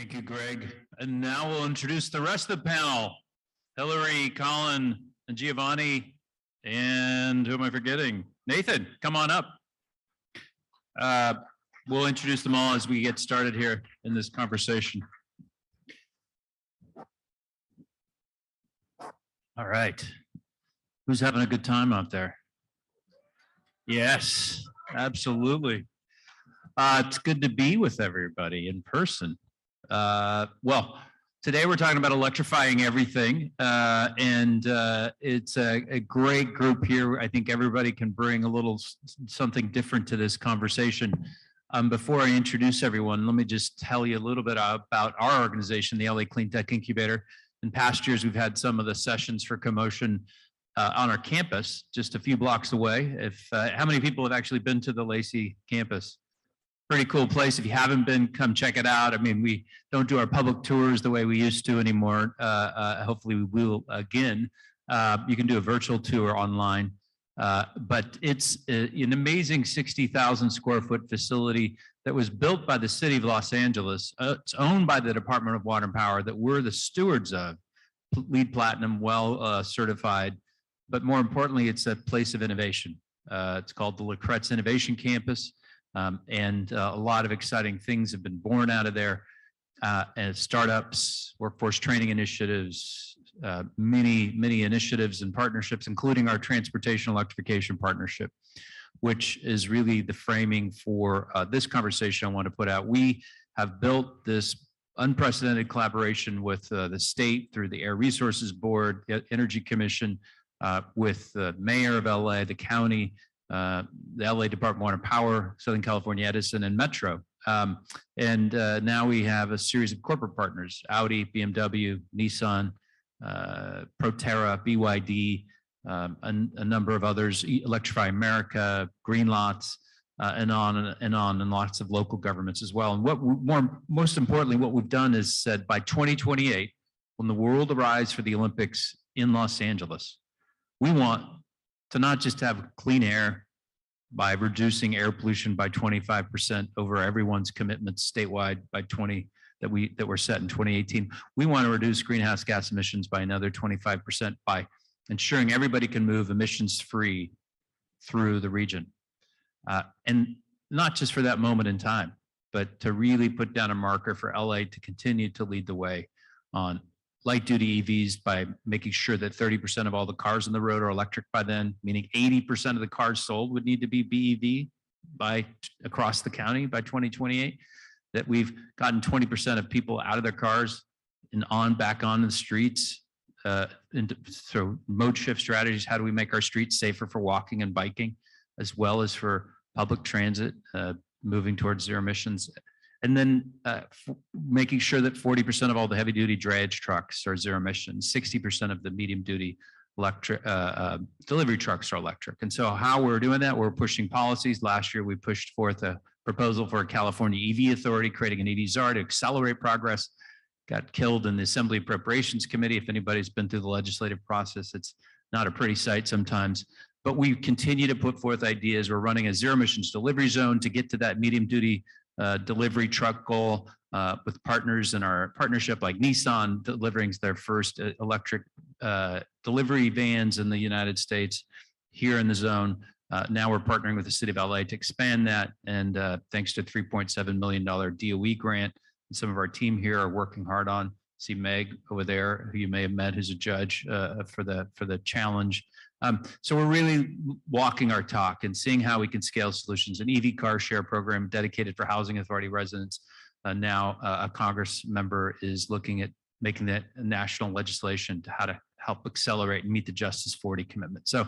Thank you, Greg. And now we'll introduce the rest of the panel. Hilary, Colin, and Giovanni, and who am I forgetting? Nathan, come on up. We'll introduce them all as we get started here in this conversation. All right. Who's having a good time out there? Yes, absolutely. It's good to be with everybody in person. Well, today we're talking about electrifying everything, and it's a great group here. I think everybody can bring a little something different to this conversation. Before I introduce everyone, let me just tell you a little bit about our organization, the LA Clean Tech Incubator. In past years, we've had some of the sessions for CoMotion on our campus, just a few blocks away. How many people have actually been to the Lacey campus? Pretty cool place. If you haven't been, come check it out. I mean, we don't do our public tours the way we used to anymore. Hopefully we will again. You can do a virtual tour online. But it's an amazing 60,000 square foot facility that was built by the city of Los Angeles. It's owned by the Department of Water and Power that we're the stewards of, LEED Platinum, well certified. But more importantly, it's a place of innovation. It's called the LaCretz Innovation Campus. And a lot of exciting things have been born out of there, and startups, workforce training initiatives, many initiatives and partnerships, including our transportation electrification partnership, which is really the framing for this conversation I want to put out. We have built this unprecedented collaboration with the state through the Air Resources Board, the Energy Commission, with the mayor of LA, the county, the LA Department of Water and Power, Southern California Edison, and Metro. Now we have a series of corporate partners, Audi, BMW, Nissan, Proterra, BYD, a number of others, Electrify America, Green Lots, and lots of local governments as well. And most importantly, what we've done is said by 2028, when the world arrives for the Olympics in Los Angeles, we want to not just have clean air by reducing air pollution by 25% over everyone's commitments statewide by that were set in 2018. We want to reduce greenhouse gas emissions by another 25% by ensuring everybody can move emissions free through the region. And not just for that moment in time, but to really put down a marker for LA to continue to lead the way on light duty EVs by making sure that 30% of all the cars on the road are electric by then, meaning 80% of the cars sold would need to be BEV by across the county by 2028, that we've gotten 20% of people out of their cars and back on the streets, through mode shift strategies. How do we make our streets safer for walking and biking, as well as for public transit, moving towards zero emissions? And then making sure that 40% of all the heavy duty drayage trucks are zero emissions, 60% of the medium duty delivery trucks are electric. And so how we're doing that, we're pushing policies. Last year, we pushed forth a proposal for a California EV authority, creating an EV czar to accelerate progress. Got killed in the Assembly Appropriations Committee. If anybody's been through the legislative process, it's not a pretty sight sometimes. But we continue to put forth ideas. We're running a zero emissions delivery zone to get to that medium duty delivery truck goal, with partners in our partnership like Nissan delivering their first electric delivery vans in the United States here in the zone. Now we're partnering with the city of LA to expand that, and thanks to a $3.7 million DOE grant, and some of our team here are working hard on. See Meg over there, who you may have met, who's a judge for the challenge. So we're really walking our talk and seeing how we can scale solutions. An EV car share program dedicated for housing authority residents. Now a Congress member is looking at making that national legislation to how to help accelerate and meet the Justice 40 commitment. So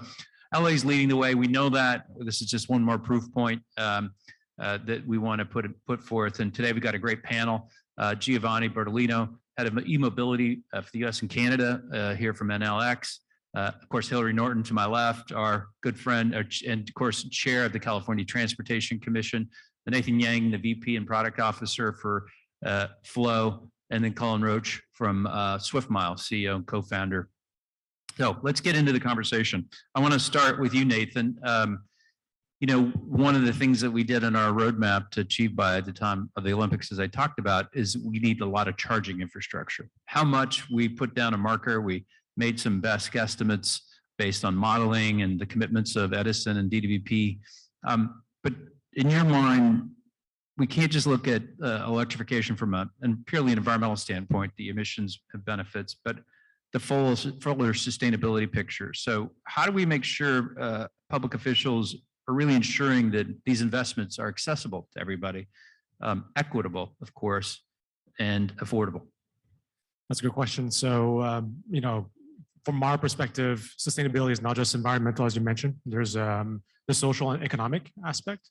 LA is leading the way. We know that. This is just one more proof point that we want to put forth. And today we got a great panel. Giovanni, Bertolino, head of e-mobility for the US and Canada, here from NLX. Of course, Hilary Norton to my left, our good friend, and of course, chair of the California Transportation Commission. Nathan Yang, the VP and product officer for Flow, and then Colin Roche from SwiftMile, CEO and co-founder. So let's get into the conversation. I want to start with you, Nathan. one of the things that we did in our roadmap to achieve by the time of the Olympics, as I talked about, is we need a lot of charging infrastructure. How much we put down a marker, we made some best guesstimates based on modeling and the commitments of Edison and DWP. But in your mind, we can't just look at electrification from and purely an environmental standpoint, the emissions benefits, but the fuller sustainability picture. So how do we make sure public officials are really ensuring that these investments are accessible to everybody, equitable, of course, and affordable? That's a good question. So, from our perspective, sustainability is not just environmental, as you mentioned. There's the social and economic aspect.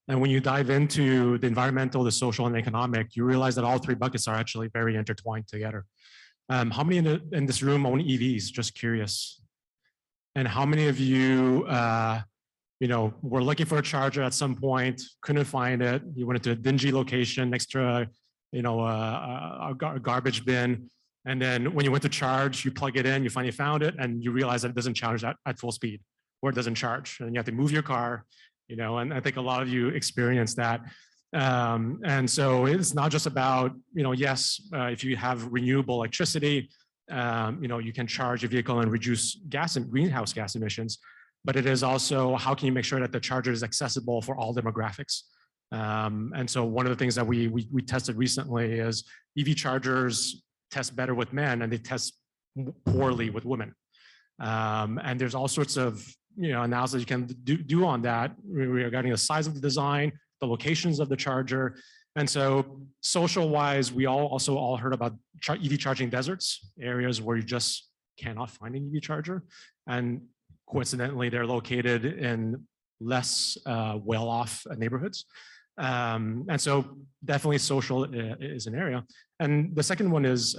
And when you dive into the environmental, the social, and economic, you realize that all three buckets are actually very intertwined together. How many in this room own EVs? Just curious. And how many of you, were looking for a charger at some point, couldn't find it? You went into a dingy location next to a garbage bin. And then when you went to charge, you plug it in, you finally found it, and you realize that it doesn't charge at full speed, or it doesn't charge. And you have to move your car, and I think a lot of you experience that. And so it's not just about, yes, if you have renewable electricity, you can charge your vehicle and reduce greenhouse gas emissions, but it is also how can you make sure that the charger is accessible for all demographics. And so one of the things that we tested recently is EV chargers test better with men and they test poorly with women. And there's all sorts of analysis you can do on that regarding the size of the design, the locations of the charger. And so social wise, we also all heard about EV charging deserts, areas where you just cannot find an EV charger. And coincidentally, they're located in less well-off neighborhoods. And so definitely social is an area. And the second one is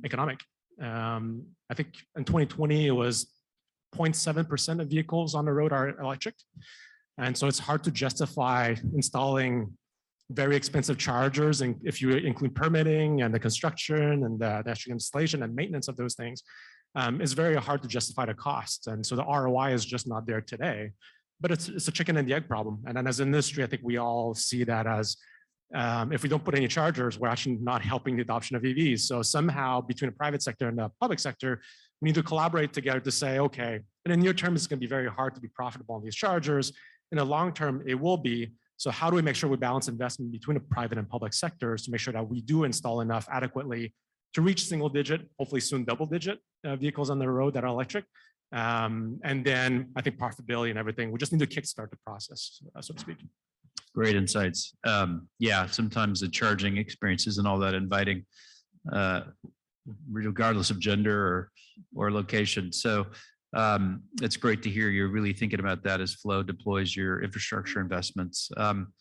economic. I think in 2020, it was 0.7% of vehicles on the road are electric. And so it's hard to justify installing very expensive chargers. And if you include permitting and the construction and the actual installation and maintenance of those things, it's very hard to justify the cost. And so the ROI is just not there today. But it's a chicken and the egg problem. And then as an industry, I think we all see that as if we don't put any chargers, we're actually not helping the adoption of EVs. So somehow between the private sector and the public sector, we need to collaborate together to say, okay, in the near term, it's going to be very hard to be profitable on these chargers. In the long term, it will be. So how do we make sure we balance investment between the private and public sectors to make sure that we do install enough adequately to reach single digit, hopefully soon double digit vehicles on the road that are electric. And then I think profitability and everything, we just need to kickstart the process, so to speak. Great insights. Yeah, sometimes the charging experience isn't all that inviting, regardless of gender or location. So it's great to hear you're really thinking about that as Flow deploys your infrastructure investments. Some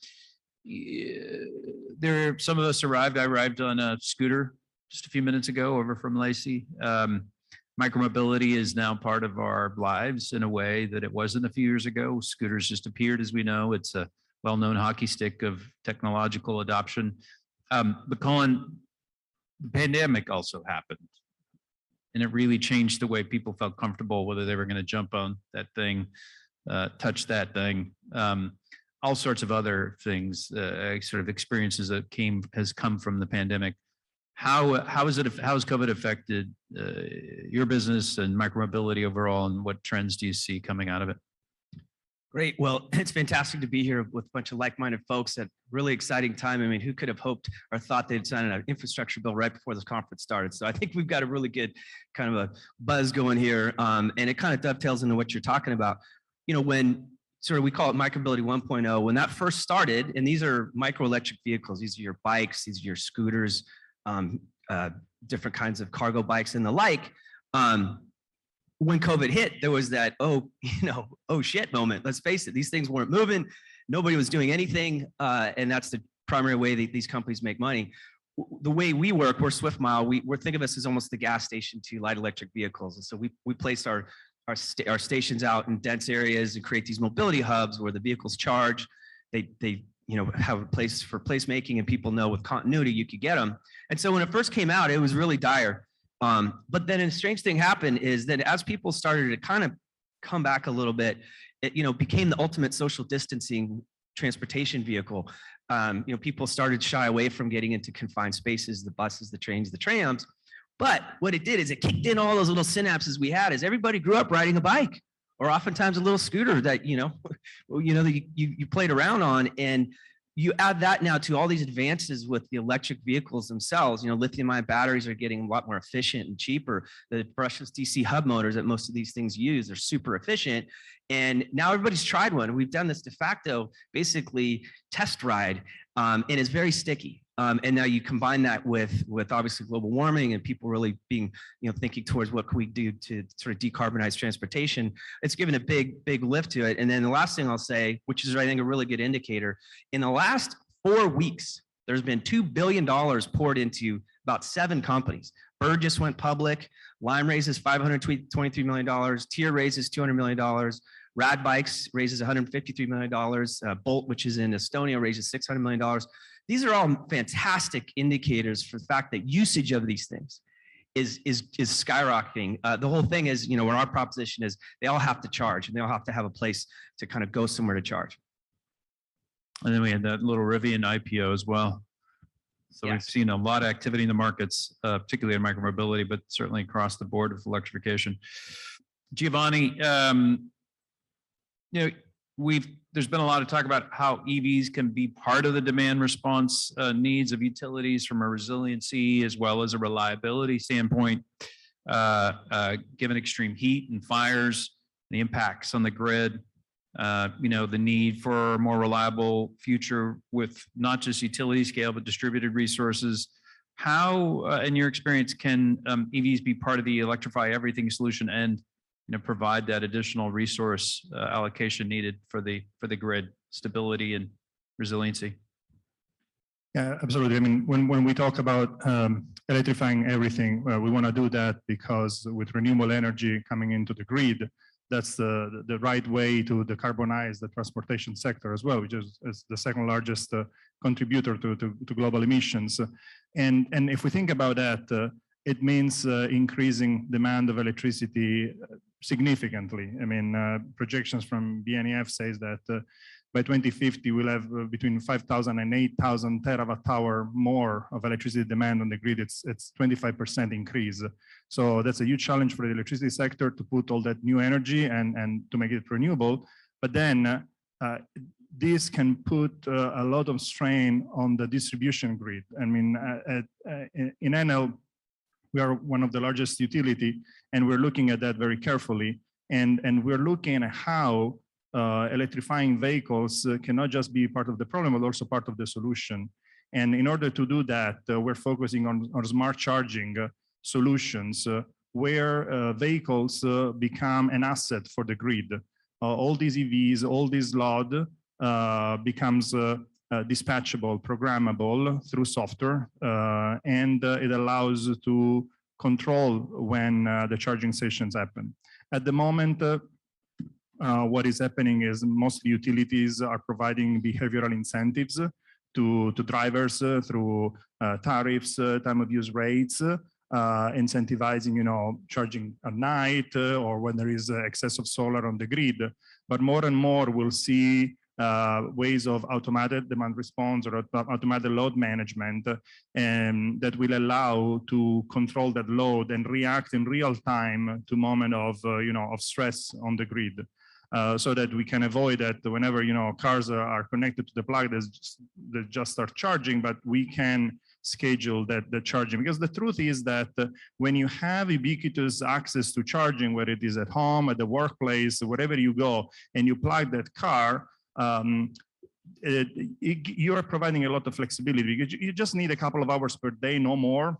of us arrived. I arrived on a scooter just a few minutes ago over from Lacey. Micromobility is now part of our lives in a way that it wasn't a few years ago. Scooters just appeared, as we know. It's a well-known hockey stick of technological adoption. But Colin, the pandemic also happened. And it really changed the way people felt comfortable, whether they were going to jump on that thing, touch that thing, all sorts of other things, sort of experiences that has come from the pandemic. How has COVID affected your business and micromobility overall, and what trends do you see coming out of it? Great. Well, it's fantastic to be here with a bunch of like-minded folks at really exciting time. I mean, who could have hoped or thought they'd sign an infrastructure bill right before this conference started? So I think we've got a really good kind of a buzz going here. And it kind of dovetails into what you're talking about. When sort of we call it micromobility 1.0, when that first started, and these are micro electric vehicles, these are your bikes, these are your scooters, different kinds of cargo bikes and the like. When COVID hit, there was that, oh shit moment. Let's face it, these things weren't moving. Nobody was doing anything. And that's the primary way that these companies make money. The way we work, we're Swift Mile. We're think of us as almost the gas station to light electric vehicles. And so we place our stations out in dense areas and create these mobility hubs where the vehicles charge. They have a place for placemaking, and people know with continuity you could get them. And so when it first came out, it was really dire. But then a strange thing happened is that as people started to kind of come back a little bit, it, you know, became the ultimate social distancing transportation vehicle. You know, people started shy away from getting into confined spaces, the buses, the trains, the trams. But what it did is it kicked in all those little synapses we had as everybody grew up riding a bike or oftentimes a little scooter that, you know, that you played around on. And you add that now to all these advances with the electric vehicles themselves. You know, lithium-ion batteries are getting a lot more efficient and cheaper. The brushless DC hub motors that most of these things use are super efficient. And now everybody's tried one. We've done this de facto, basically test ride, and it's very sticky. And now you combine that with obviously global warming and people really being, you know, thinking towards what can we do to sort of decarbonize transportation. It's given a big lift to it. And then the last thing I'll say, which is I think a really good indicator, in the last 4 weeks, there's been $2 billion poured into about 7 companies. Bird just went public. Lime raises $523 million. Tier raises $200 million. Rad Bikes raises $153 million. Bolt, which is in Estonia, raises $600 million. These are all fantastic indicators for the fact that usage of these things is skyrocketing. The whole thing is, you know, when our proposition is they all have to charge and they all have to have a place to kind of go somewhere to charge. And then we had that little Rivian IPO as well. So we've seen a lot of activity in the markets, particularly in micromobility, but certainly across the board with electrification. Giovanni, you know, there's been a lot of talk about how EVs can be part of the demand response needs of utilities from a resiliency as well as a reliability standpoint, given extreme heat and fires, the impacts on the grid, you know, the need for a more reliable future with not just utility scale, but distributed resources. How, in your experience, can EVs be part of the electrify everything solution and, you know, provide that additional resource allocation needed for the grid stability and resiliency? Yeah, absolutely. I mean, when we talk about electrifying everything, we want to do that because with renewable energy coming into the grid, that's the right way to decarbonize the transportation sector as well, which is the second largest contributor to global emissions. And if we think about that, it means increasing demand of electricity significantly. I mean, projections from BNEF says that by 2050, we'll have between 5,000 and 8,000 terawatt hour more of electricity demand on the grid. It's 25% increase. So that's a huge challenge for the electricity sector to put all that new energy and to make it renewable. But then this can put a lot of strain on the distribution grid. I mean, in NL, we are one of the largest utility, and we're looking at that very carefully. And we're looking at how electrifying vehicles cannot just be part of the problem, but also part of the solution. And in order to do that, we're focusing on smart charging solutions where vehicles become an asset for the grid. All these EVs, all this load becomes dispatchable, programmable through software, and it allows to control when the charging sessions happen. At the moment, what is happening is most utilities are providing behavioral incentives to drivers through tariffs, time of use rates, incentivizing, you know, charging at night or when there is excess of solar on the grid. But more and more we'll see ways of automated demand response or automated load management and that will allow to control that load and react in real time to moment of of stress on the grid, so that we can avoid that whenever cars are connected to the plug, they just start charging, but we can schedule the charging, because the truth is that when you have ubiquitous access to charging, whether it is at home, at the workplace, wherever you go, and you plug that car, you are providing a lot of flexibility, because you just need a couple of hours per day, no more,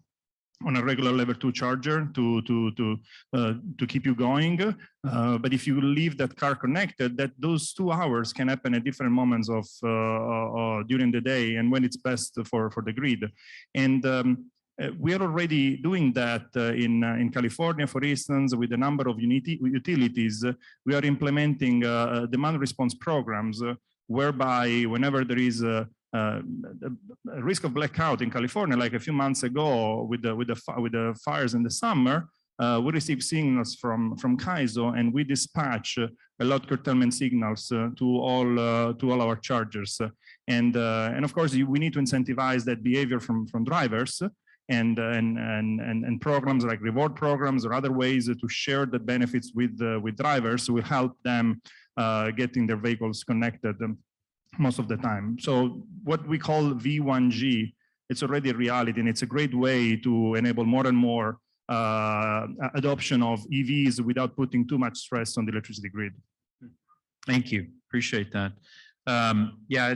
on a regular level 2 charger to keep you going. But if you leave that car connected, those 2 hours can happen at different moments of during the day and when it's best for the grid. And we are already doing that in California, for instance, with a number of utilities. We are implementing demand response programs whereby whenever there is a risk of blackout in California, like a few months ago with the fires in the summer, we receive signals from CAISO, and we dispatch a load curtailment signals to all our chargers. And of course, we need to incentivize that behavior from drivers, and programs like reward programs or other ways to share the benefits with drivers will help them getting their vehicles connected most of the time. So what we call V1G, it's already a reality, and it's a great way to enable more and more adoption of EVs without putting too much stress on the electricity grid. Thank you. Appreciate that. Yeah,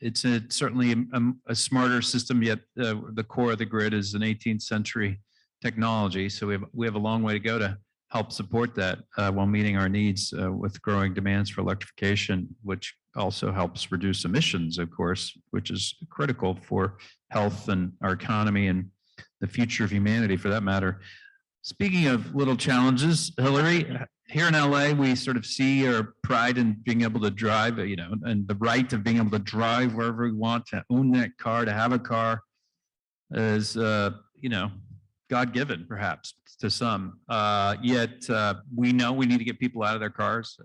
it's certainly a smarter system, yet the core of the grid is an 18th century technology. So we have a long way to go to help support that while meeting our needs with growing demands for electrification, which also helps reduce emissions, of course, which is critical for health and our economy and the future of humanity, for that matter. Speaking of little challenges, Hilary, here in LA, we sort of see our pride in being able to drive, you know, and the right of being able to drive wherever we want, to own that car, to have a car is, you know, God-given, perhaps, to some. Yet we know we need to get people out of their cars.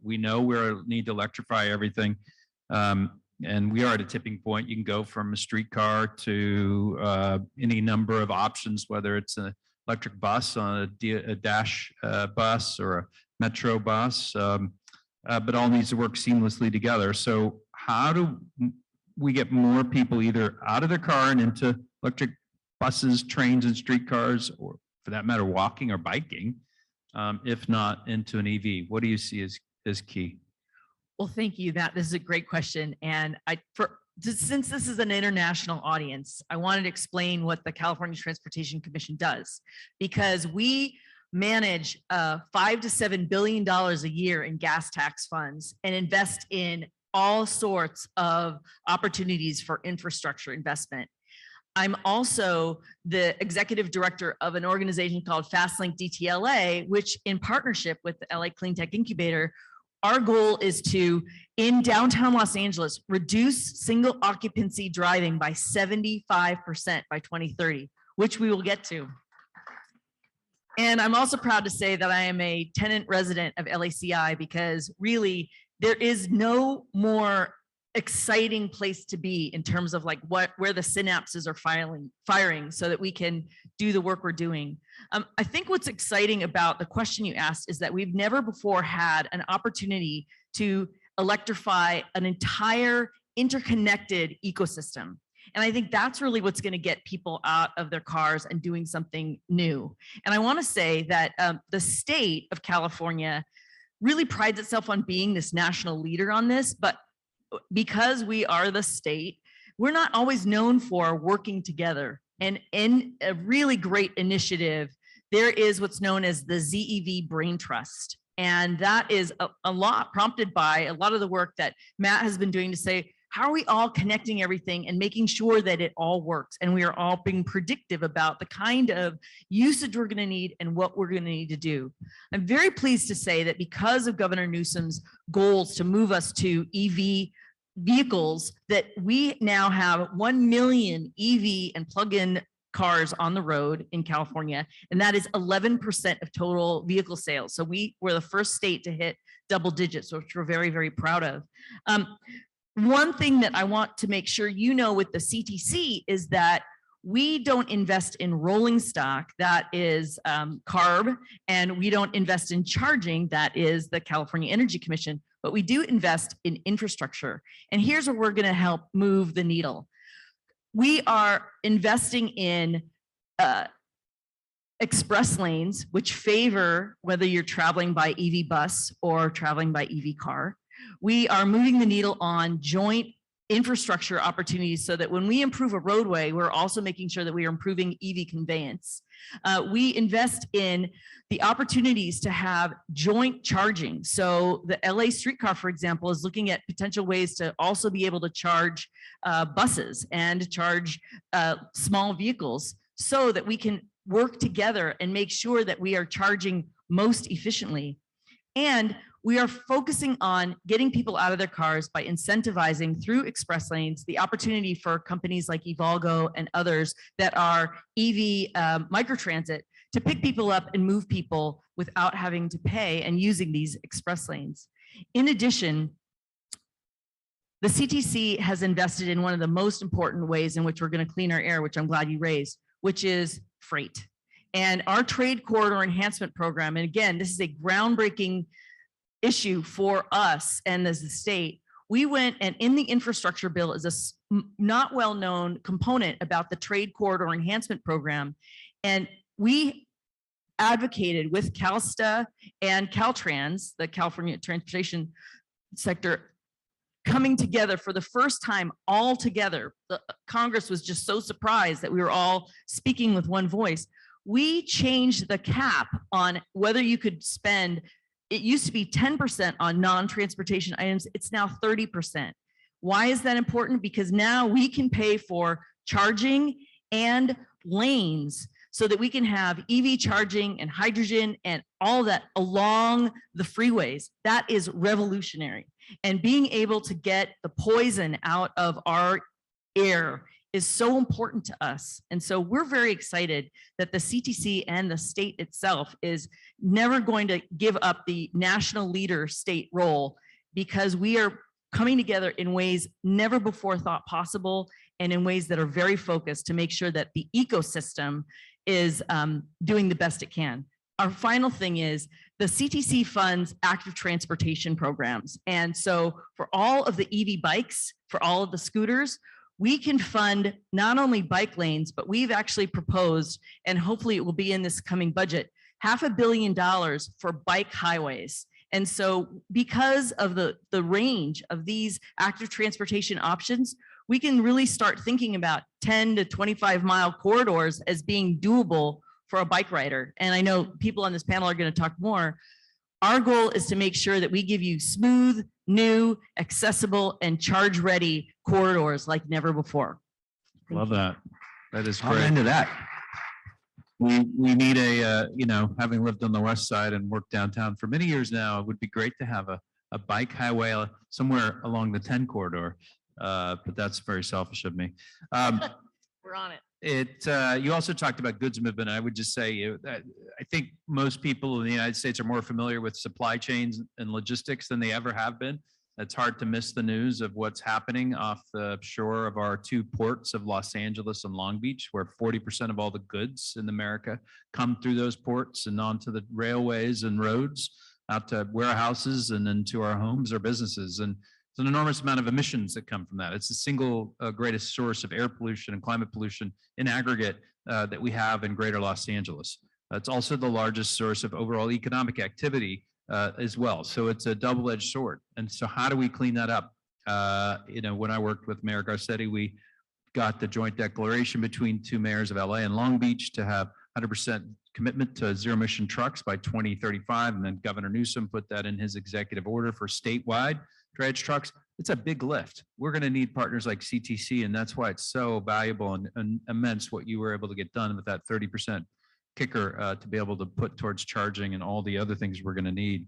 We know we need to electrify everything. And we are at a tipping point. You can go from a streetcar to any number of options, whether it's an electric bus on a dash bus or a metro bus, but all needs to work seamlessly together. So how do we get more people either out of their car and into electric buses, trains, and streetcars, or for that matter, walking or biking, if not into an EV? What do you see as key? Well, thank you. This is a great question. And since this is an international audience, I wanted to explain what the California Transportation Commission does, because we manage $5 to $7 billion a year in gas tax funds and invest in all sorts of opportunities for infrastructure investment. I'm also the executive director of an organization called FastLink DTLA, which in partnership with the LA Clean Tech Incubator, our goal is to, in downtown Los Angeles, reduce single occupancy driving by 75% by 2030, which we will get to. And I'm also proud to say that I am a tenant resident of LACI, because really there is no more exciting place to be in terms of like where the synapses are firing so that we can do the work we're doing. I think what's exciting about the question you asked is that we've never before had an opportunity to electrify an entire interconnected ecosystem. And I think that's really what's going to get people out of their cars and doing something new. And I want to say that the state of California really prides itself on being this national leader on this, but because we are the state, we're not always known for working together. And in a really great initiative, there is what's known as the Zev Brain Trust. And that is a lot prompted by a lot of the work that Matt has been doing to say, how are we all connecting everything and making sure that it all works? And we are all being predictive about the kind of usage we're going to need and what we're going to need to do. I'm very pleased to say that because of Governor Newsom's goals to move us to EV vehicles, that we now have 1 million EV and plug-in cars on the road in California, and that is 11% of total vehicle sales. So we were the first state to hit double digits, which we're very, very proud of. One thing that I want to make sure you know with the CTC is that we don't invest in rolling stock, that is CARB, and we don't invest in charging, that is the California Energy Commission, but we do invest in infrastructure. And here's where we're going to help move the needle. We are investing in express lanes, which favor whether you're traveling by EV bus or traveling by EV car. We are moving the needle on joint infrastructure opportunities so that when we improve a roadway, we're also making sure that we are improving EV conveyance. We invest in the opportunities to have joint charging. So the LA streetcar, for example, is looking at potential ways to also be able to charge buses and charge small vehicles so that we can work together and make sure that we are charging most efficiently. And We are focusing on getting people out of their cars by incentivizing through express lanes the opportunity for companies like Evolgo and others that are EV microtransit to pick people up and move people without having to pay and using these express lanes. In addition, the CTC has invested in one of the most important ways in which we're going to clean our air, which I'm glad you raised, which is freight. And our trade corridor enhancement program, and again, this is a groundbreaking issue for us and as the state. We went, and in the infrastructure bill is a not well-known component about the trade corridor enhancement program. And we advocated with CalSTA and Caltrans, the California transportation sector, coming together for the first time all together. The Congress was just so surprised that we were all speaking with one voice. We changed the cap on whether you could spend, it used to be 10% on non-transportation items. It's now 30%. Why is that important? Because now we can pay for charging and lanes so that we can have EV charging and hydrogen and all that along the freeways. That is revolutionary. And being able to get the poison out of our air is so important to us. And so we're very excited that the CTC and the state itself is never going to give up the national leader state role, because we are coming together in ways never before thought possible and in ways that are very focused to make sure that the ecosystem is doing the best it can. Our final thing is the CTC funds active transportation programs. And so for all of the EV bikes, for all of the scooters, we can fund not only bike lanes, but we've actually proposed, and hopefully it will be in this coming budget, $500 million for bike highways. And so because of the range of these active transportation options, we can really start thinking about 10 to 25 mile corridors as being doable for a bike rider. And I know people on this panel are going to talk more. Our goal is to make sure that we give you smooth, new, accessible, and charge-ready corridors like never before. Love that. That is I'm great. into that. We need a, having lived on the west side and worked downtown for many years now, it would be great to have a bike highway somewhere along the 10 corridor. But that's very selfish of me. We're on it. You also talked about goods movement. I would just say that I think most people in the United States are more familiar with supply chains and logistics than they ever have been. It's hard to miss the news of what's happening off the shore of our two ports of Los Angeles and Long Beach, where 40% of all the goods in America come through those ports and onto the railways and roads, out to warehouses and into our homes or businesses. And it's an enormous amount of emissions that come from that. It's the single greatest source of air pollution and climate pollution in aggregate that we have in greater Los Angeles. It's also the largest source of overall economic activity as well. So it's a double-edged sword. And so how do we clean that up? When I worked with Mayor Garcetti, we got the joint declaration between two mayors of LA and Long Beach to have 100% commitment to zero emission trucks by 2035. And then Governor Newsom put that in his executive order for statewide dredge trucks. It's a big lift. We're going to need partners like CTC, and that's why it's so valuable and immense what you were able to get done with that 30% kicker to be able to put towards charging and all the other things we're going to need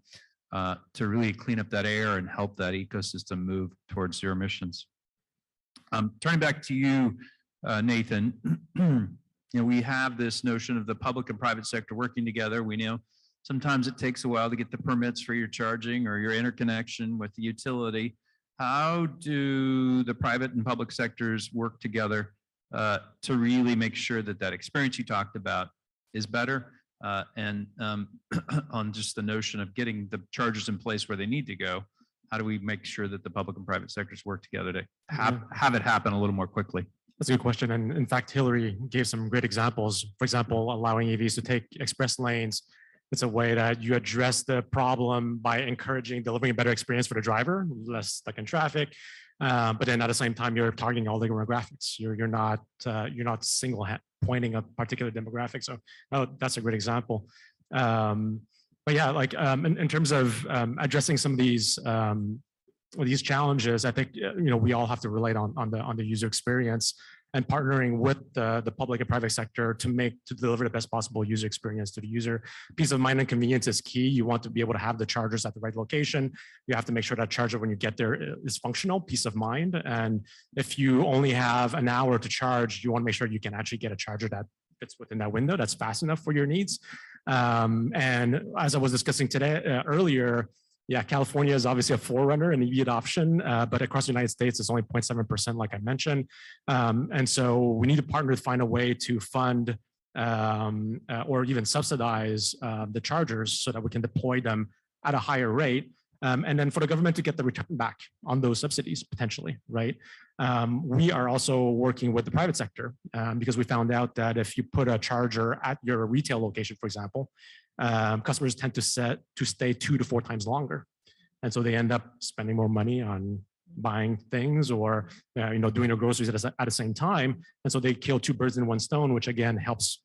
to really clean up that air and help that ecosystem move towards zero emissions. Turning back to you, Nathan, we have this notion of the public and private sector working together. We know sometimes it takes a while to get the permits for your charging or your interconnection with the utility. How do the private and public sectors work together to really make sure that that experience you talked about is better? And on just the notion of getting the chargers in place where they need to go, how do we make sure that the public and private sectors work together to have it happen a little more quickly? That's a good question. And in fact, Hilary gave some great examples. For example, allowing EVs to take express lanes. It's a way that you address the problem by encouraging delivering a better experience for the driver, less stuck in traffic. But then at the same time, you're targeting all the demographics. You're not pointing a particular demographic. So that's a great example. But yeah, like in terms of addressing some of these challenges, I think we all have to relate on the user experience. and partnering with the public and private sector to deliver the best possible user experience to the user. Peace of mind and convenience is key. You want to be able to have the chargers at the right location. You have to make sure that charger when you get there is functional, peace of mind. And if you only have an hour to charge, you want to make sure you can actually get a charger that fits within that window, that's fast enough for your needs. And as I was discussing today earlier, yeah, California is obviously a forerunner in EV adoption, but across the United States, it's only 0.7%, like I mentioned. And so we need to partner to find a way to fund or even subsidize the chargers so that we can deploy them at a higher rate. And then for the government to get the return back on those subsidies potentially, right? We are also working with the private sector because we found out that if you put a charger at your retail location, for example, customers tend to stay 2 to 4 times longer. And so they end up spending more money on buying things or doing their groceries at the same time. And so they kill 2 birds in 1 stone, which again helps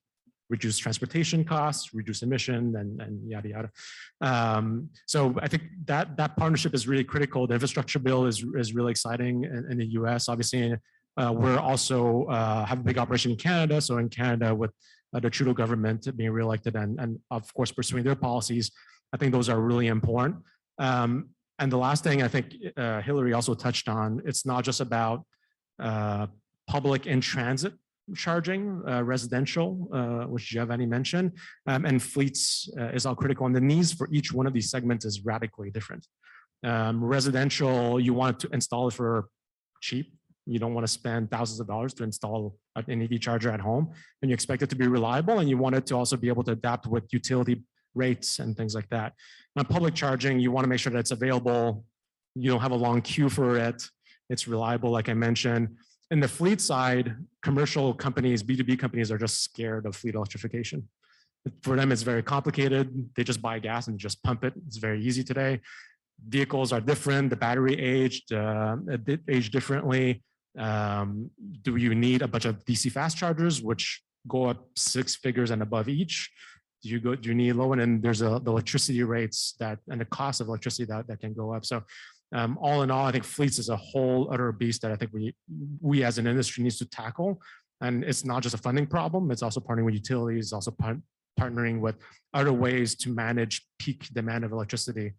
reduce transportation costs, reduce emission, and yada yada. So I think that partnership is really critical. The infrastructure bill is really exciting in the US. Obviously, we're also have a big operation in Canada. So in Canada, with the Trudeau government being reelected and of course pursuing their policies, I think those are really important. And the last thing I think Hilary also touched on, it's not just about public and transit charging, residential, which Giovanni mentioned, and fleets is all critical. And the needs for each one of these segments is radically different. Residential, you want to install it for cheap. You don't want to spend thousands of dollars to install an EV charger at home, and you expect it to be reliable, and you want it to also be able to adapt with utility rates and things like that. Now, public charging, you want to make sure that it's available. You don't have a long queue for it. It's reliable, like I mentioned. In the fleet side, commercial companies, B2B companies are just scared of fleet electrification. For them, it's very complicated. They just buy gas and just pump it. It's very easy today. Vehicles are different. The battery aged differently. Do you need a bunch of DC fast chargers, which go up 6 figures and above each? Do you need low one? And there's the electricity rates and the cost of electricity that can go up. So all in all, I think fleets is a whole other beast that I think we as an industry needs to tackle. And it's not just a funding problem. It's also partnering with utilities, also partnering with other ways to manage peak demand of electricity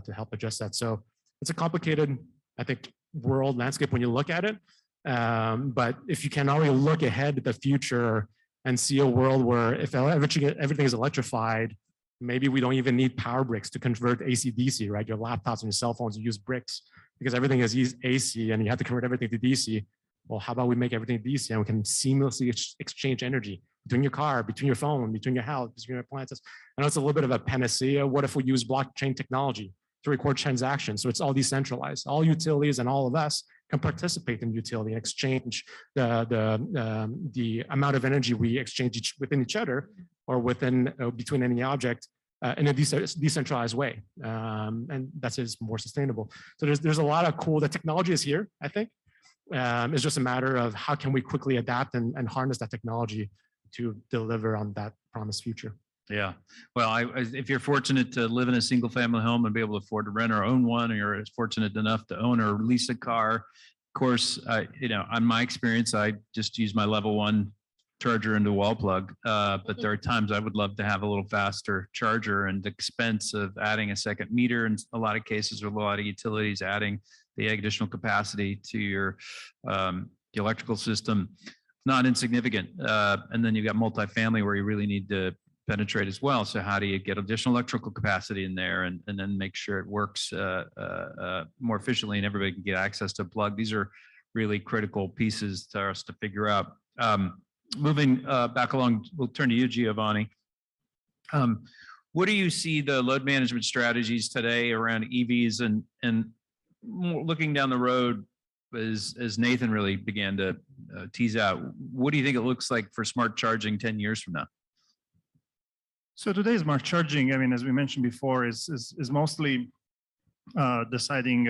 to help address that. So it's a complicated, I think, world landscape when you look at it. But if you can already look ahead to the future and see a world where if everything is electrified, maybe we don't even need power bricks to convert AC DC, right? Your laptops and your cell phones use bricks because everything is AC and you have to convert everything to DC. Well, how about we make everything DC and we can seamlessly exchange energy between your car, between your phone, between your house, between your appliances. I know it's a little bit of a panacea. What if we use blockchain technology to record transactions? So it's all decentralized. All utilities and all of us can participate in utility and exchange the amount of energy we exchange within each other or within between any object in a decentralized way, and that's more sustainable. So there's a lot of cool. The technology is here, I think. It's just a matter of how can we quickly adapt and harness that technology to deliver on that promised future. Yeah. Well, if you're fortunate to live in a single family home and be able to afford to rent or own one, or you're fortunate enough to own or lease a car, of course, on my experience, I just use my level 1 charger into wall plug. But there are times I would love to have a little faster charger, and the expense of adding a second meter in a lot of cases, or a lot of utilities adding the additional capacity to your electrical system, not insignificant. And then you've got multifamily where you really need to penetrate as well. So how do you get additional electrical capacity in there and then make sure it works more efficiently and everybody can get access to a plug? These are really critical pieces for us to figure out. Moving back along, we'll turn to you, Giovanni. What do you see the load management strategies today around EVs and looking down the road as Nathan really began to tease out, what do you think it looks like for smart charging 10 years from now? So today's smart charging, I mean, as we mentioned before, is mostly deciding,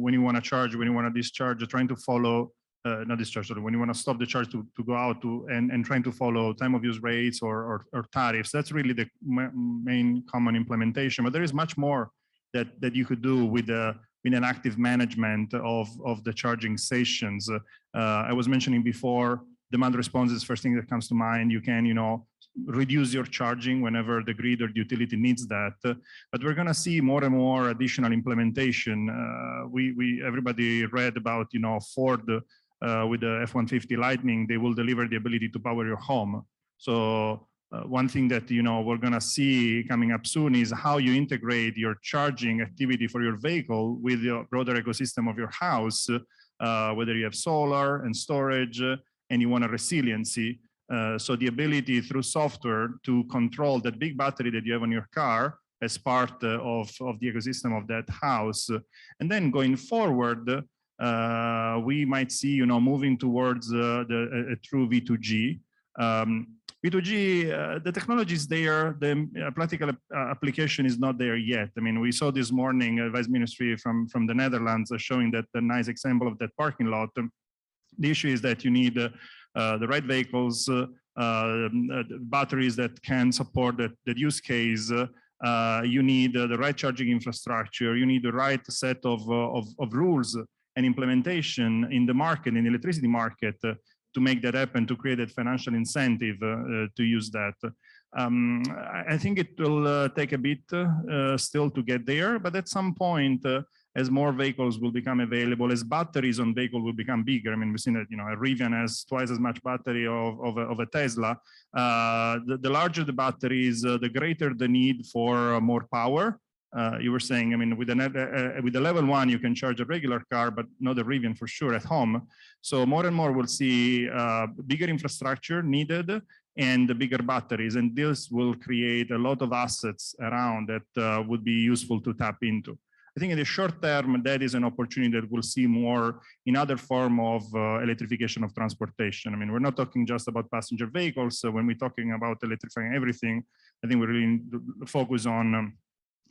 when you want to charge, when you want to discharge, trying to follow, not discharge, sorry, when you want to stop the charge to go out to and trying to follow time of use rates or tariffs. That's really the main common implementation. But there is much more that you could do with an active management of the charging stations. I was mentioning before, demand response is the first thing that comes to mind. You can, reduce your charging whenever the grid or the utility needs that. But we're going to see more and more additional implementation. Everybody read about, Ford with the F-150 Lightning. They will deliver the ability to power your home. So one thing that we're going to see coming up soon is how you integrate your charging activity for your vehicle with the broader ecosystem of your house, whether you have solar and storage and you want a resiliency. So the ability through software to control that big battery that you have on your car as part of the ecosystem of that house. And then going forward, we might see, moving towards a true V2G. V2G, the technology is there, the practical application is not there yet. I mean, we saw this morning a vice ministry from the Netherlands showing that a nice example of that parking lot. The issue is that you need the right vehicles, batteries that can support that use case. You need the right charging infrastructure. You need the right set of rules and implementation in the market, in the electricity market, to make that happen, to create that financial incentive to use that. I think it will take a bit still to get there, but at some point, as more vehicles will become available, as batteries on vehicle will become bigger. I mean, we've seen that, a Rivian has twice as much battery of a Tesla. The larger the batteries, the greater the need for more power. You were saying, I mean, with the level 1, you can charge a regular car, but not a Rivian for sure at home. So more and more we'll see bigger infrastructure needed and the bigger batteries. And this will create a lot of assets around that would be useful to tap into. I think in the short term, that is an opportunity that we'll see more in other form of electrification of transportation. I mean, we're not talking just about passenger vehicles. So when we're talking about electrifying everything, I think we really focus on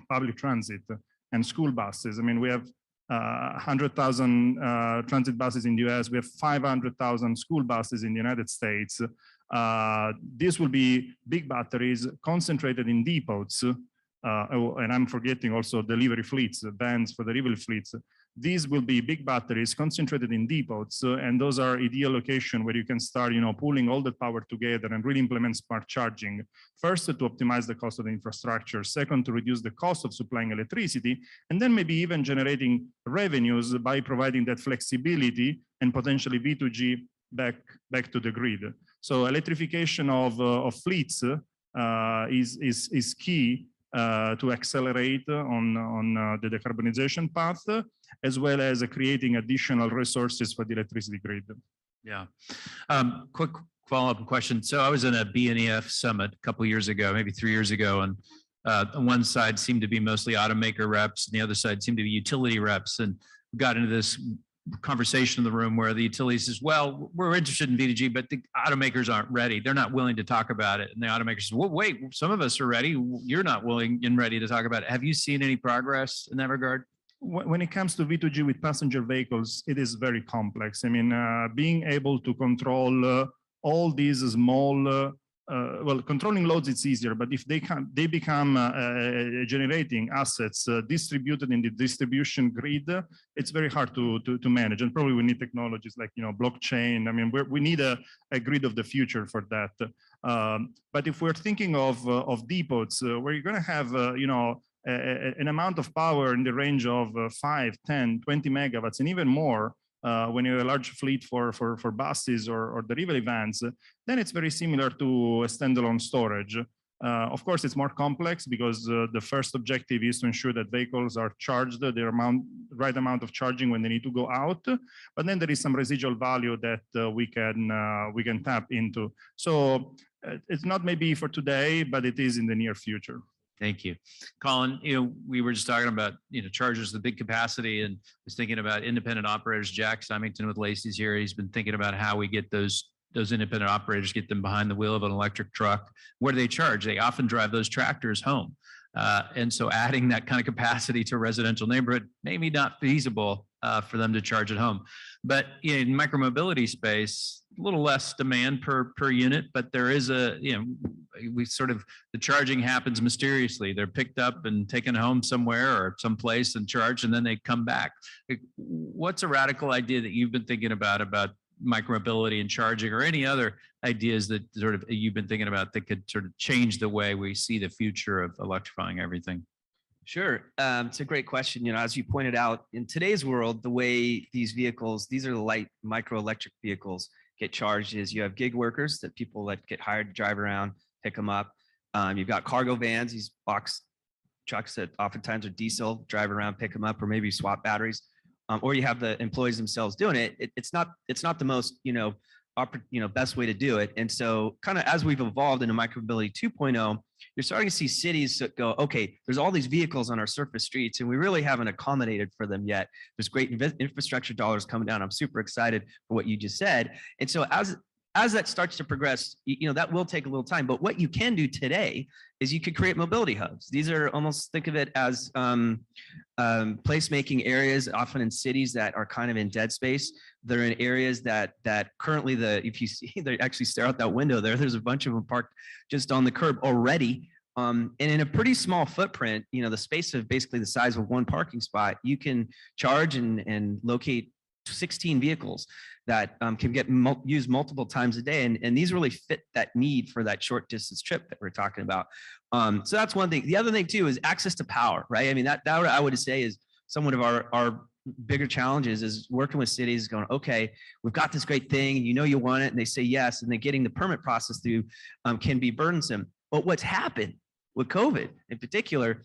public transit and school buses. I mean, we have 100,000 transit buses in the US. We have 500,000 school buses in the United States. These will be big batteries concentrated in depots. And I'm forgetting also delivery fleets, vans for delivery fleets. These will be big batteries concentrated in depots, and those are ideal location where you can start, pooling all the power together and really implement smart charging. First, to optimize the cost of the infrastructure. Second, to reduce the cost of supplying electricity, and then maybe even generating revenues by providing that flexibility and potentially V2G back to the grid. So electrification of fleets is key. To accelerate on the decarbonization path, as well as creating additional resources for the electricity grid. Yeah. Quick follow-up question. So I was in a BNEF summit a couple of years ago, maybe 3 years ago, and on one side seemed to be mostly automaker reps, and the other side seemed to be utility reps. And we got into this conversation in the room where the utility says, well, we're interested in V2G, but the automakers aren't ready. They're not willing to talk about it. And the automakers say, well, wait, some of us are ready. You're not willing and ready to talk about it. Have you seen any progress in that regard? When it comes to V2G with passenger vehicles, it is very complex. I mean, being able to control all these small well, controlling loads, it's easier, but if they become generating assets distributed in the distribution grid, it's very hard to manage. And probably we need technologies like, blockchain. I mean, we need a grid of the future for that. But if we're thinking of depots, where you're going to have, an amount of power in the range of 5, 10, 20 megawatts, and even more, when you have a large fleet for buses or delivery vans, then it's very similar to a standalone storage. Of course, it's more complex because the first objective is to ensure that vehicles are charged the right amount of charging when they need to go out. But then there is some residual value that we can tap into. So it's not maybe for today, but it is in the near future. Thank you. Colin, we were just talking about, chargers, the big capacity, and was thinking about independent operators. Jack Symington with Lacey's here. He's been thinking about how we get those independent operators, get them behind the wheel of an electric truck. Where do they charge? They often drive those tractors home. And so adding that kind of capacity to a residential neighborhood, maybe not feasible for them to charge at home. But in micromobility space, a little less demand per unit, but there is the charging happens mysteriously. They're picked up and taken home somewhere or someplace and charged, and then they come back. What's a radical idea that you've been thinking about micromobility and charging, or any other ideas that sort of you've been thinking about that could sort of change the way we see the future of electrifying everything? Sure. It's a great question. You know, as you pointed out, in today's world, the way these vehicles, these are the light micro electric vehicles, get charged is you have gig workers, that people that get hired to drive around, pick them up. You've got cargo vans, these box trucks that oftentimes are diesel, drive around, pick them up, or maybe swap batteries. Or you have the employees themselves doing it. It's not the most, best way to do it. And so kind of as we've evolved into micromobility 2.0, you're starting to see cities that go, okay, there's all these vehicles on our surface streets and we really haven't accommodated for them yet. There's great infrastructure dollars coming down. I'm super excited for what you just said. And so as that starts to progress, that will take a little time. But what you can do today is you could create mobility hubs. These are almost, think of it as placemaking areas, often in cities that are kind of in dead space. They're in areas that currently if you see, they actually stare out that window there's a bunch of them parked just on the curb already. And in a pretty small footprint, the space of basically the size of one parking spot, you can charge and locate 16 vehicles that can get used multiple times a day. And these really fit that need for that short distance trip that we're talking about. So that's one thing. The other thing too is access to power, right? I mean, that I would say is somewhat of our bigger challenges is working with cities going, okay, we've got this great thing and you want it. And they say yes. And then getting the permit process through can be burdensome. But what's happened with COVID in particular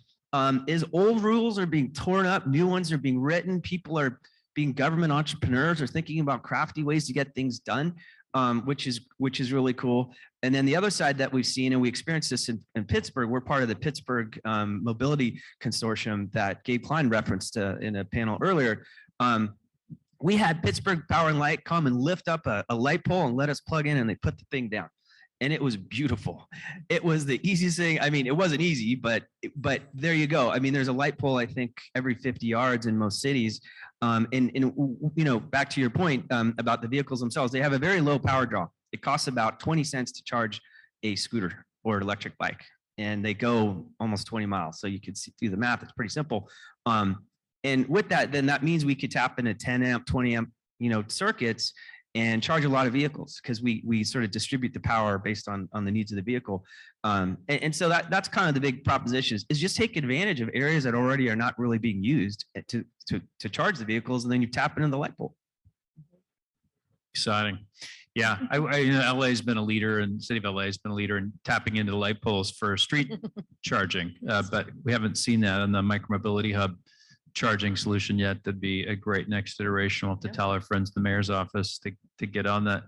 is old rules are being torn up. New ones are being written. People are being government entrepreneurs or thinking about crafty ways to get things done, which is really cool. And then the other side that we've seen, and we experienced this in Pittsburgh, we're part of the Pittsburgh Mobility Consortium that Gabe Klein referenced in a panel earlier. We had Pittsburgh Power and Light come and lift up a light pole and let us plug in, and they put the thing down. And it was beautiful. It was the easiest thing. I mean, it wasn't easy, but there you go. I mean, there's a light pole, I think, every 50 yards in most cities. And back to your point about the vehicles themselves, they have a very low power draw. It costs about 20 cents to charge a scooter or electric bike, and they go almost 20 miles. So you can do the math. It's pretty simple. And with that, then that means we could tap into 10 amp, 20 amp, circuits and charge a lot of vehicles because we sort of distribute the power based on the needs of the vehicle. And so that's kind of the big proposition is just take advantage of areas that already are not really being used to charge the vehicles, and then you tap into the light pole. Exciting. Yeah, LA has been a leader, and the city of LA has been a leader in tapping into the light poles for street charging, but we haven't seen that on the micromobility hub charging solution yet. That'd be a great next iteration. We'll have to tell our friends, the mayor's office, to get on that.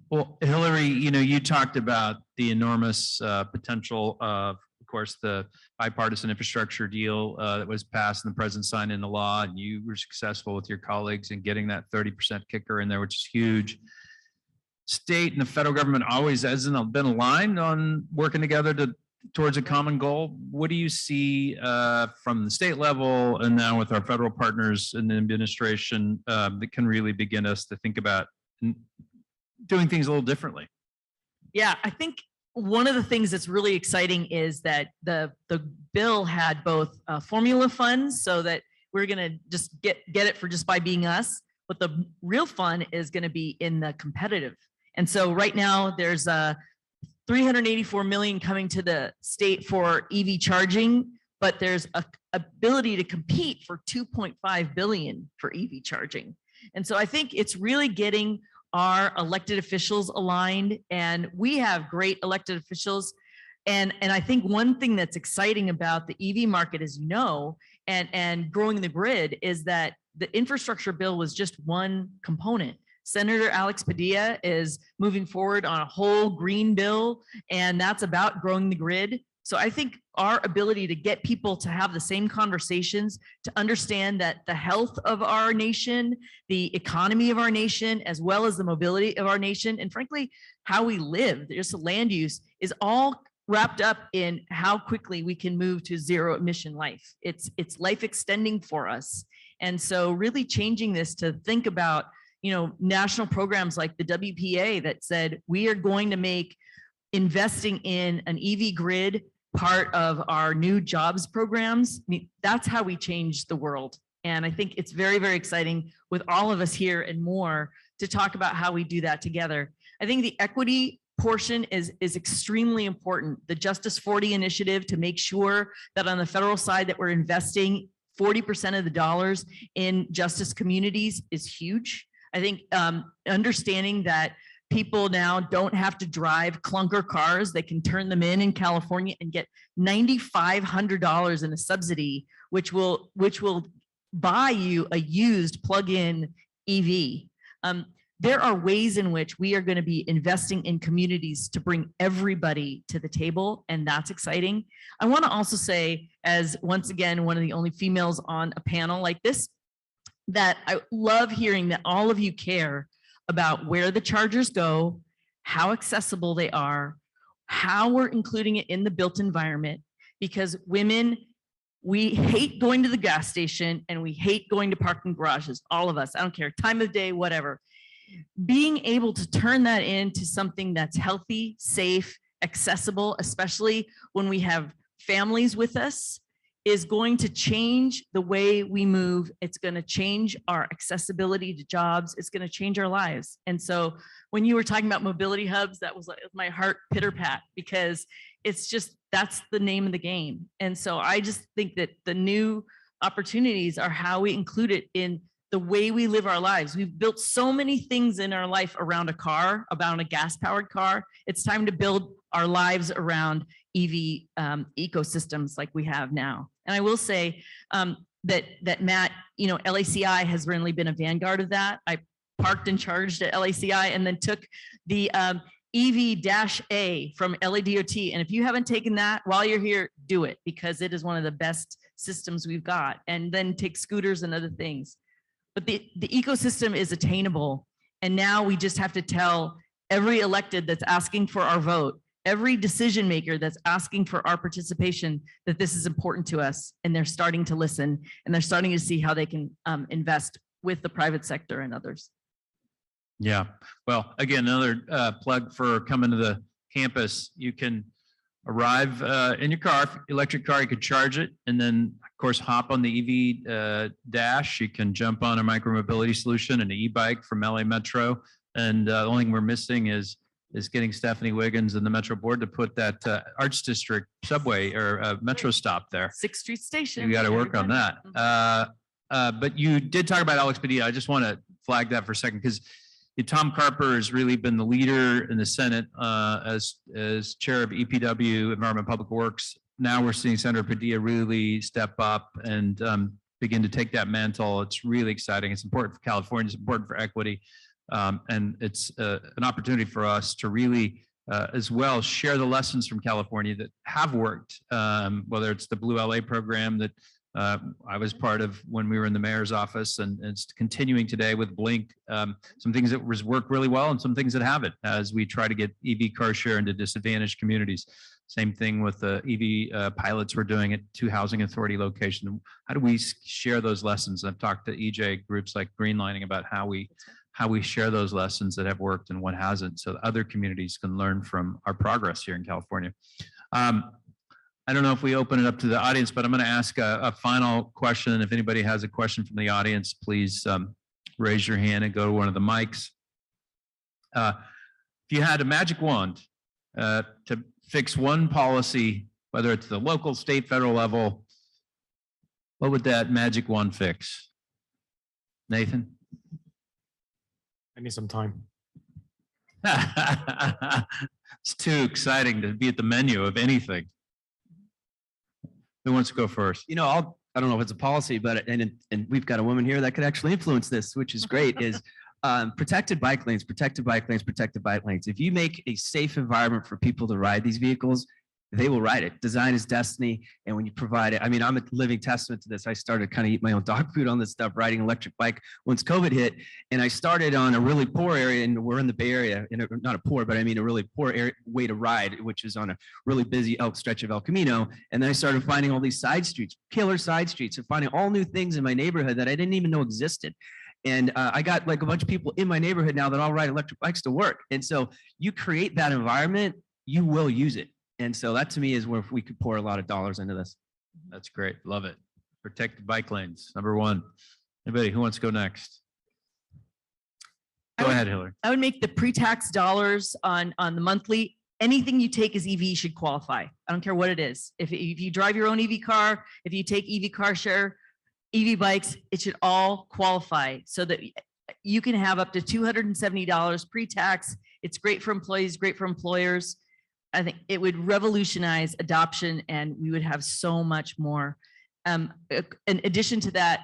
Well, Hilary, you talked about the enormous potential of course, the bipartisan infrastructure deal that was passed and the president signed into law, and you were successful with your colleagues in getting that 30% kicker in there, which is huge. State and the federal government always hasn't been aligned on working together towards a common goal. What do you see from the state level and now with our federal partners in the administration that can really begin us to think about doing things a little differently? Yeah, I think one of the things that's really exciting is that the bill had both formula funds, so that we're going to just get it for just by being us, but the real fun is going to be in the competitive. And so right now there's $384 million coming to the state for EV charging, but there's a ability to compete for $2.5 billion for EV charging. And so I think it's really getting our elected officials aligned, and we have great elected officials. And I think one thing that's exciting about the EV market, as you know, and growing the grid, is that the infrastructure bill was just one component. Senator Alex Padilla is moving forward on a whole green bill, and that's about growing the grid. So I think our ability to get people to have the same conversations, to understand that the health of our nation, the economy of our nation, as well as the mobility of our nation, and frankly, how we live, just the land use, is all wrapped up in how quickly we can move to zero emission life. It's life extending for us. And so really changing this to think about, national programs like the WPA that said, we are going to make investing in an EV grid part of our new jobs programs. I mean, that's how we change the world. And I think it's very, very exciting with all of us here and more to talk about how we do that together. I think the equity portion is extremely important. The Justice 40 initiative to make sure that on the federal side that we're investing 40% of the dollars in justice communities is huge. I think understanding that people now don't have to drive clunker cars. They can turn them in California and get $9,500 in a subsidy, which will buy you a used plug-in EV. There are ways in which we are going to be investing in communities to bring everybody to the table, and that's exciting. I want to also say, as once again, one of the only females on a panel like this, that I love hearing that all of you care about where the chargers go, how accessible they are, how we're including it in the built environment, because women, we hate going to the gas station and we hate going to parking garages, all of us, I don't care, time of day, whatever. Being able to turn that into something that's healthy, safe, accessible, especially when we have families with us, is going to change the way we move. It's going to change our accessibility to jobs. It's going to change our lives. And so when you were talking about mobility hubs, that was like my heart pitter pat, because it's just, that's the name of the game. And so I just think that the new opportunities are how we include it in the way we live our lives. We've built so many things in our life around a car, about a gas powered car. It's time to build our lives around EV ecosystems like we have now. And I will say that Matt, LACI has really been a vanguard of that. I parked and charged at LACI and then took the EV-A from LADOT. And if you haven't taken that while you're here, do it, because it is one of the best systems we've got. And then take scooters and other things. But the ecosystem is attainable. And now we just have to tell every elected that's asking for our vote, every decision maker that's asking for our participation, that this is important to us. And they're starting to listen, and they're starting to see how they can invest with the private sector and others. Yeah. Well, again, another plug for coming to the campus. You can arrive in your car, electric car, you could charge it, and then of course hop on the EV dash. You can jump on a micromobility solution and an e-bike from LA Metro. And the only thing we're missing is getting Stephanie Wiggins and the Metro board to put that Arts District subway or metro stop there. 6th Street Station. You got to work on that. But you did talk about Alex Padilla. I just want to flag that for a second, because Tom Carper has really been the leader in the Senate as chair of EPW, Environment and Public Works. Now we're seeing Senator Padilla really step up and begin to take that mantle. It's really exciting. It's important for California. It's important for equity. And it's an opportunity for us to really, as well, share the lessons from California that have worked, whether it's the Blue LA program that I was part of when we were in the mayor's office, and it's continuing today with Blink, some things that work really well and some things that haven't, as we try to get EV car share into disadvantaged communities. Same thing with the EV pilots we're doing at 2 housing authority locations. How do we share those lessons? I've talked to EJ groups like Greenlining about how we share those lessons that have worked and what hasn't, so that other communities can learn from our progress here in California. I don't know if we open it up to the audience, but I'm going to ask a final question. If anybody has a question from the audience, please raise your hand and go to one of the mics. If you had a magic wand to fix one policy, whether it's the local, state, federal level, what would that magic wand fix? Nathan? I need some time. It's too exciting to be at the menu of anything. Who wants to go first? I don't know if it's a policy, but and we've got a woman here that could actually influence this, which is great, is protected bike lanes, protected bike lanes, protected bike lanes. If you make a safe environment for people to ride these vehicles, they will ride it. Design is destiny. And when you provide it, I mean, I'm a living testament to this. I started kind of eat my own dog food on this stuff, riding electric bike once COVID hit. And I started on a really poor area, and we're in the Bay Area, not a poor, but I mean a really poor area, way to ride, which is on a really busy stretch of El Camino. And then I started finding all these side streets, killer side streets, and finding all new things in my neighborhood that I didn't even know existed. And I got like a bunch of people in my neighborhood now that all ride electric bikes to work. And so you create that environment, you will use it. And so that to me is where we could pour a lot of dollars into this. That's great. Love it. Protect the bike lanes, number one. Anybody who wants to go next? Go ahead, Hilary. I would make the pre-tax dollars on the monthly, anything you take as EV should qualify. I don't care what it is. If you drive your own EV car, if you take EV car share, EV bikes, it should all qualify so that you can have up to $270 pre-tax. It's great for employees, great for employers. I think it would revolutionize adoption and we would have so much more. In addition to that,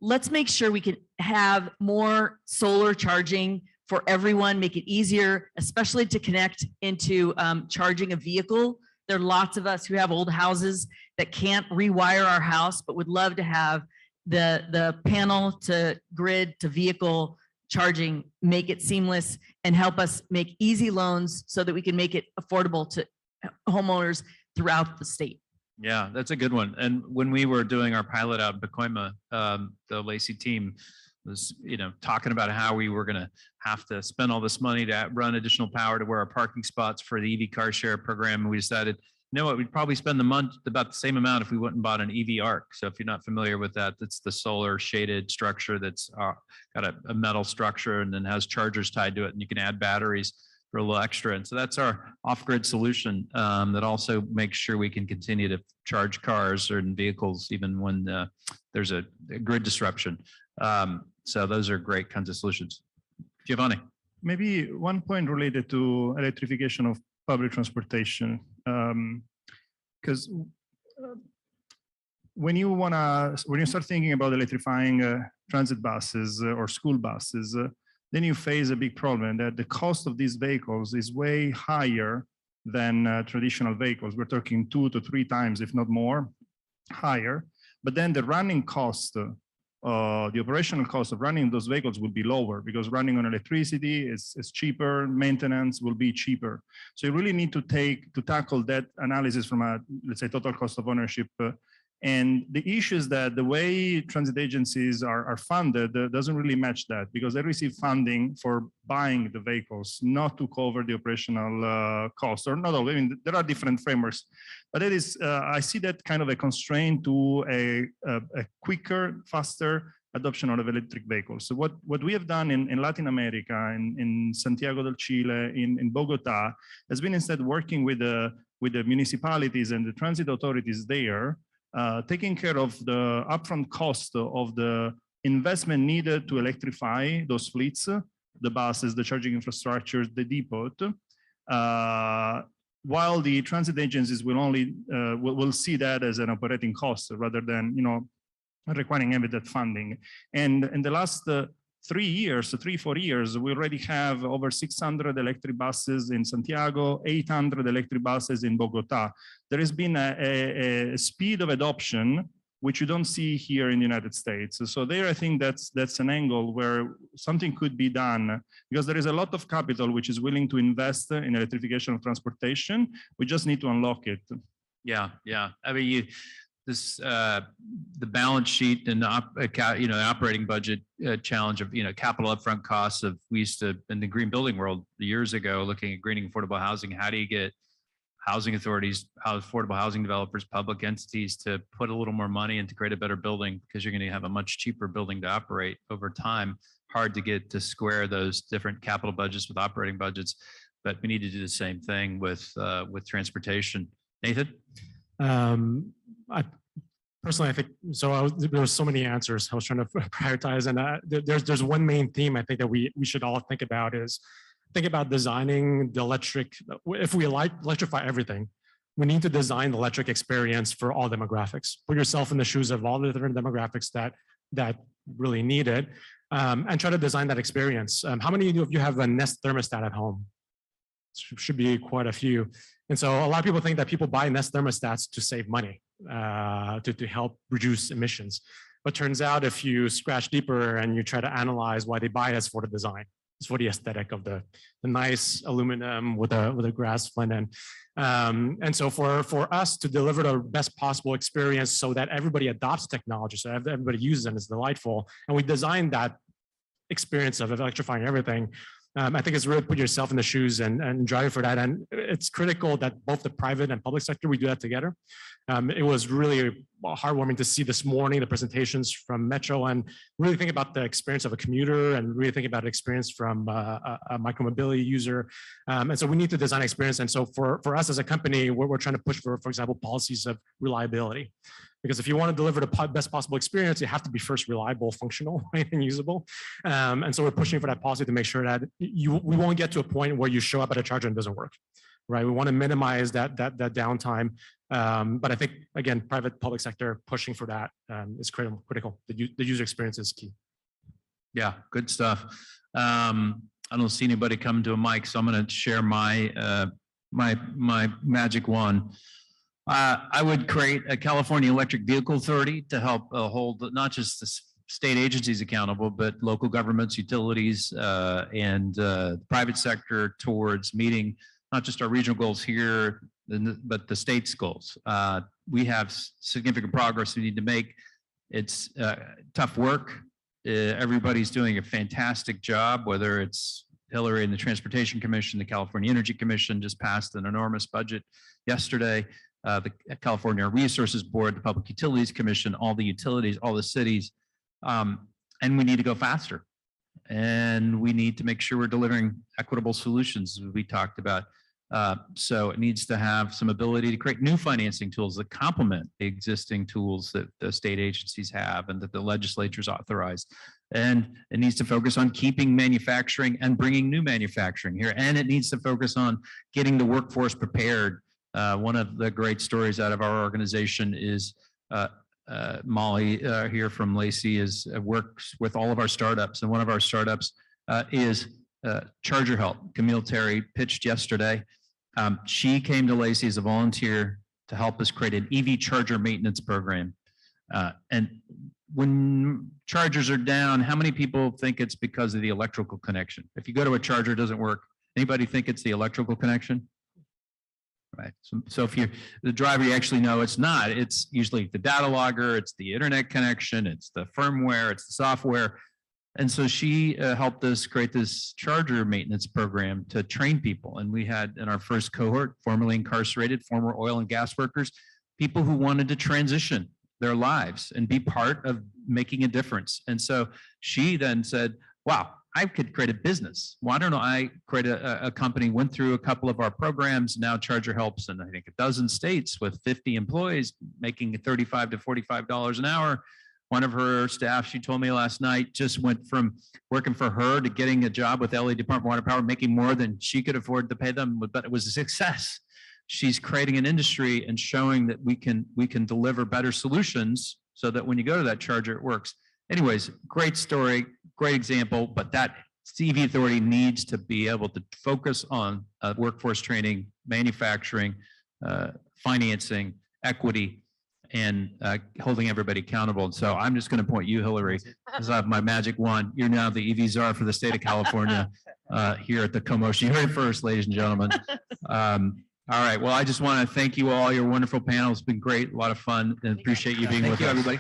let's make sure we can have more solar charging for everyone, make it easier, especially to connect into charging a vehicle. There are lots of us who have old houses that can't rewire our house, but would love to have the panel to grid to vehicle charging, make it seamless and help us make easy loans so that we can make it affordable to homeowners throughout the state. Yeah, that's a good one. And when we were doing our pilot out in Pacoima, the Lacey team was, talking about how we were going to have to spend all this money to run additional power to where our parking spots for the EV car share program. And we decided, you know what, we'd probably spend the month about the same amount if we went and bought an EV arc. So if you're not familiar with that, that's the solar shaded structure that's got a metal structure and then has chargers tied to it, and you can add batteries for a little extra. And so that's our off-grid solution that also makes sure we can continue to charge cars or vehicles even when there's a grid disruption. So those are great kinds of solutions. Giovanni. Maybe one point related to electrification of public transportation, because when you start thinking about electrifying transit buses or school buses, then you face a big problem that the cost of these vehicles is way higher than traditional vehicles. We're talking 2 to 3 times, if not more, higher. But then the running cost, the operational cost of running those vehicles will be lower because running on electricity is cheaper, maintenance will be cheaper. So you really need to tackle that analysis from a, let's say, total cost of ownership. And the issue is that the way transit agencies are funded doesn't really match that because they receive funding for buying the vehicles, not to cover the operational costs, or not all. I mean, there are different frameworks, but it is, I see that kind of a constraint to a quicker, faster adoption of electric vehicles. So what we have done in Latin America, in Santiago del Chile, in Bogota, has been instead working with the municipalities and the transit authorities there, taking care of the upfront cost of the investment needed to electrify those fleets, the buses, the charging infrastructures, the depot, while the transit agencies will only will see that as an operating cost rather than requiring immediate funding. And in the last 4 years, we already have over 600 electric buses in Santiago, 800 electric buses in Bogota. There has been a speed of adoption which you don't see here in the United States. So there, I think that's an angle where something could be done because there is a lot of capital which is willing to invest in electrification of transportation. We just need to unlock it. Yeah. I mean, the balance sheet and operating budget challenge of capital upfront costs of, we used to, in the green building world years ago, looking at greening affordable housing. How do you get housing authorities, affordable housing developers, public entities to put a little more money into create a better building, because you're going to have a much cheaper building to operate over time. Hard to get to square those different capital budgets with operating budgets, but we need to do the same thing with transportation. Nathan? Personally, I think so. There were so many answers. I was trying to prioritize, and there's one main theme I think that we should all think about is think about designing the electric. If we electrify everything, we need to design the electric experience for all demographics. Put yourself in the shoes of all the different demographics that really need it, and try to design that experience. How many of you have a Nest thermostat at home? Should be quite a few. And so a lot of people think that people buy Nest thermostats to save money, to help reduce emissions. But turns out if you scratch deeper and you try to analyze why they buy it, it's for the design. It's for the aesthetic of the nice aluminum with a grass flint end. And so for us to deliver the best possible experience so that everybody adopts technology, so everybody uses it, it's delightful, and we design that experience of electrifying everything, I think it's really put yourself in the shoes and drive for that. And it's critical that both the private and public sector, we do that together. It was really heartwarming to see this morning the presentations from Metro and really think about the experience of a commuter and really think about experience from a micromobility user. And so we need to design experience. And so for us as a company, we're trying to push for example, policies of reliability. Because if you want to deliver the best possible experience, you have to be first reliable, functional, and usable. And so we're pushing for that policy to make sure that we won't get to a point where you show up at a charger and it doesn't work, right? We want to minimize that downtime. But I think, again, private public sector pushing for that is critical. The user experience is key. Yeah, good stuff. I don't see anybody come to a mic, so I'm going to share my my magic wand. I would create a California Electric Vehicle Authority to help hold not just the state agencies accountable, but local governments, utilities, and private sector towards meeting not just our regional goals here, but the state's goals. We have significant progress we need to make. It's tough work. Everybody's doing a fantastic job, whether it's Hilary and the Transportation Commission, the California Energy Commission just passed an enormous budget yesterday. The California Resources Board, the Public Utilities Commission, all the utilities, all the cities, and we need to go faster. And we need to make sure we're delivering equitable solutions, as we talked about. So it needs to have some ability to create new financing tools that complement the existing tools that the state agencies have and that the legislature's authorized. And it needs to focus on keeping manufacturing and bringing new manufacturing here. And it needs to focus on getting the workforce prepared. One of the great stories out of our organization is Molly here from Lacey works with all of our startups, and one of our startups is Charger Help. Camille Terry pitched yesterday. She came to Lacey as a volunteer to help us create an EV charger maintenance program. And when chargers are down, how many people think it's because of the electrical connection? If you go to a charger, it doesn't work. Anybody think it's the electrical connection? Right. So if you're the driver, you actually know it's not. It's usually the data logger, it's the internet connection, it's the firmware, it's the software. And so she helped us create this charger maintenance program to train people. And we had in our first cohort, formerly incarcerated, former oil and gas workers, people who wanted to transition their lives and be part of making a difference. And so she then said, wow, I could create a business. Why don't I create a company, went through a couple of our programs. Now Charger helps in, I think, a dozen states with 50 employees making $35 to $45 an hour. One of her staff, she told me last night, just went from working for her to getting a job with LA Department of Water Power, making more than she could afford to pay them, but it was a success. She's creating an industry and showing that we can deliver better solutions so that when you go to that charger, it works. Anyways, great story, great example, but that EV authority needs to be able to focus on workforce training, manufacturing, financing, equity, and holding everybody accountable. And so I'm just going to point you, Hilary, because I have my magic wand. You're now the EV czar for the state of California here at the CoMotion. You heard it first, ladies and gentlemen. All right. Well, I just want to thank you all. Your wonderful panel has been great, a lot of fun, and appreciate you being with us. Thank you, everybody.